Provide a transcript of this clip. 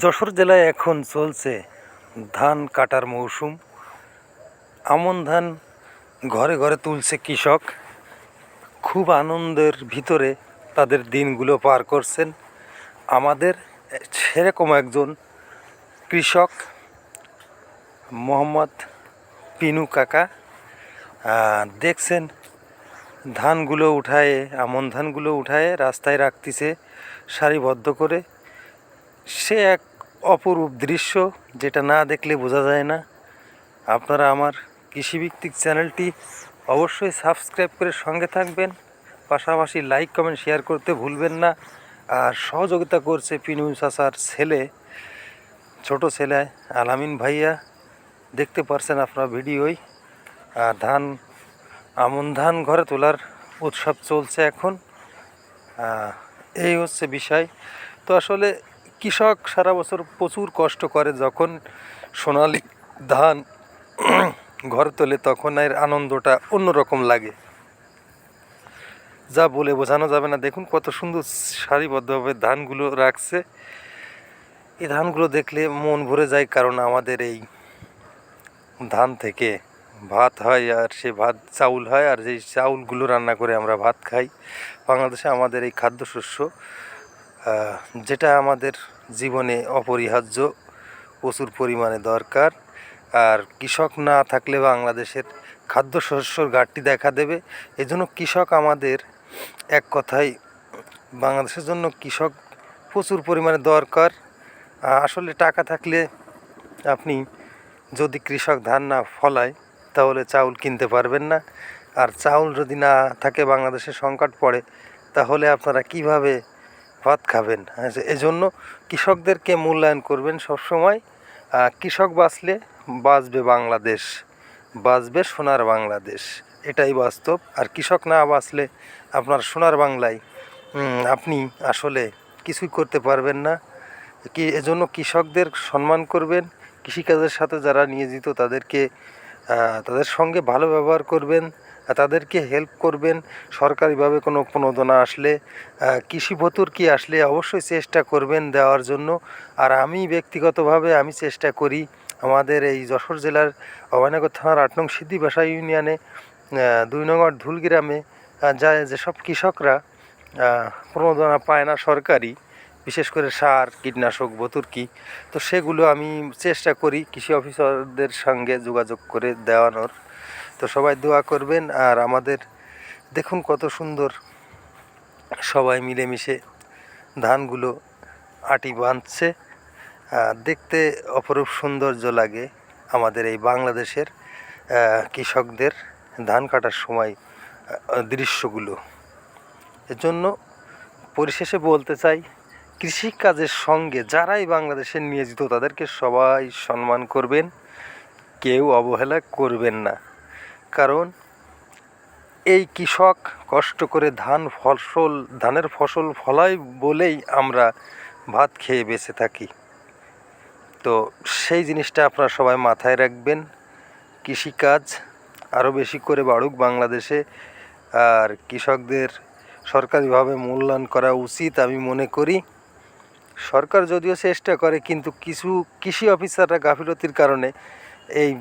যশোর জেলায় এখন চলছে ধান কাটার মৌসুম। আমন ধান ঘরে ঘরে তুলছে কৃষক। খুব আনন্দের ভিতরে তাদের দিনগুলো পার করছেন। আমাদের সেরকম একজন কৃষক মোহাম্মদ পিনু কাকা দেখছেন ধানগুলো উঠায়ে, আমন ধানগুলো উঠায়ে রাস্তায় রাখতেছে সারিবদ্ধ করে। সে এক অপরূপ দৃশ্য, যেটা না দেখলে বোঝা যায় না। আপনারা আমার কৃষিভিত্তিক চ্যানেলটি অবশ্যই সাবস্ক্রাইব করে সঙ্গে থাকবেন, পাশাপাশি লাইক কমেন্ট শেয়ার করতে ভুলবেন না। আর সহযোগিতা করছে পিনু চাচার ছেলে, ছোট ছেলে আলামিন ভাইয়া। দেখতে পারছেন আপনারা ভিডিওই। আর আমন ধান ঘরে তোলার উৎসব চলছে এখন। এই হচ্ছে বিষয়। তো আসলে কৃষক সারা বছর প্রচুর কষ্ট করে, যখন সোনালি ধান ঘরে তোলে তখন এর আনন্দটা অন্যরকম লাগে, যা বলে বোঝানো যাবে না। দেখুন কত সুন্দর সারিবদ্ধভাবে ধানগুলো রাখছে। এই ধানগুলো দেখলে মন ভরে যায়, কারণ আমাদের এই ধান থেকে ভাত হয়, আর সে ভাত চাউল হয়, আর যেই চাউলগুলো রান্না করে আমরা ভাত খাই। বাংলাদেশে আমাদের এই খাদ্যশস্য, যেটা আমাদের জীবনে অপরিহার্য, প্রচুর পরিমাণে দরকার। আর কৃষক না থাকলে বাংলাদেশের খাদ্যশস্যর ঘাটতি দেখা দেবে। এজন্য কৃষক আমাদের, এক কথায় বাংলাদেশের জন্য কৃষক প্রচুর পরিমাণে দরকার। আসলে টাকা থাকলে আপনি যদি কৃষক ধান না ফলায় তাহলে চাউল কিনতে পারবেন না। আর চাউল যদি না থাকে, বাংলাদেশে সংকট পড়ে, তাহলে আপনারা কিভাবে ভাত খাবেন? এজন্য কৃষকদেরকে মূল্যায়ন করবেন সবসময়। কৃষক বাঁচলে বাঁচবে বাংলাদেশ, বাঁচবে সোনার বাংলাদেশ, এটাই বাস্তব। আর কৃষক না বাঁচলে আপনার সোনার বাংলায় আপনি আসলে কিছুই করতে পারবেন না। এজন্য কৃষকদের সম্মান করবেন, কৃষিকাজের সাথে যারা নিয়োজিত তাদের সঙ্গে ভালো ব্যবহার করবেন, তাদেরকে হেল্প করবেন। সরকারিভাবে কোনো প্রণোদনা আসলে, কৃষি ভর্তুকি আসলে অবশ্যই চেষ্টা করবেন দেওয়ার জন্য। আর আমি ব্যক্তিগতভাবে চেষ্টা করি আমাদের এই যশোর জেলার অভয়নগর থানার ৮ নং সিদ্ধিবাসা ইউনিয়নে ২ নং ধুল গ্রামে যেসব কৃষকরা প্রণোদনা পায় না সরকারি, বিশেষ করে সার, কীটনাশক, ভর্তুকি, তো সেগুলো আমি চেষ্টা করি কৃষি অফিসারদের সঙ্গে যোগাযোগ করে দেওয়ানোর। তো সবাই দোয়া করবেন। আর আমাদের দেখুন কত সুন্দর সবাই মিলেমিশে ধানগুলো আটি বাঁধছে। দেখতে অপরূপ সৌন্দর্য লাগে আমাদের এই বাংলাদেশের কৃষকদের ধান কাটার সময় দৃশ্যগুলো। এজন্য পরিশেষে বলতে চাই, কৃষিকাজের সঙ্গে যারাই বাংলাদেশে নিয়োজিত তাদেরকে সবাই সম্মান করবেন, কেউ অবহেলা করবেন না। কারণ এই কৃষক কষ্ট করে ধানের ফসল ফলায় বলেই আমরা ভাত খেয়ে বেঁচে থাকি। তো সেই জিনিসটা আপনারা সবাই মাথায় রাখবেন। কৃষিকাজ আরও বেশি করে বাড়ুক বাংলাদেশে। আর কৃষকদের সরকারিভাবে মূল্যায়ন করা উচিত আমি মনে করি। সরকার যদিও চেষ্টা করে, কিন্তু কিছু কৃষি অফিসাররা গাফিলতির কারণে এই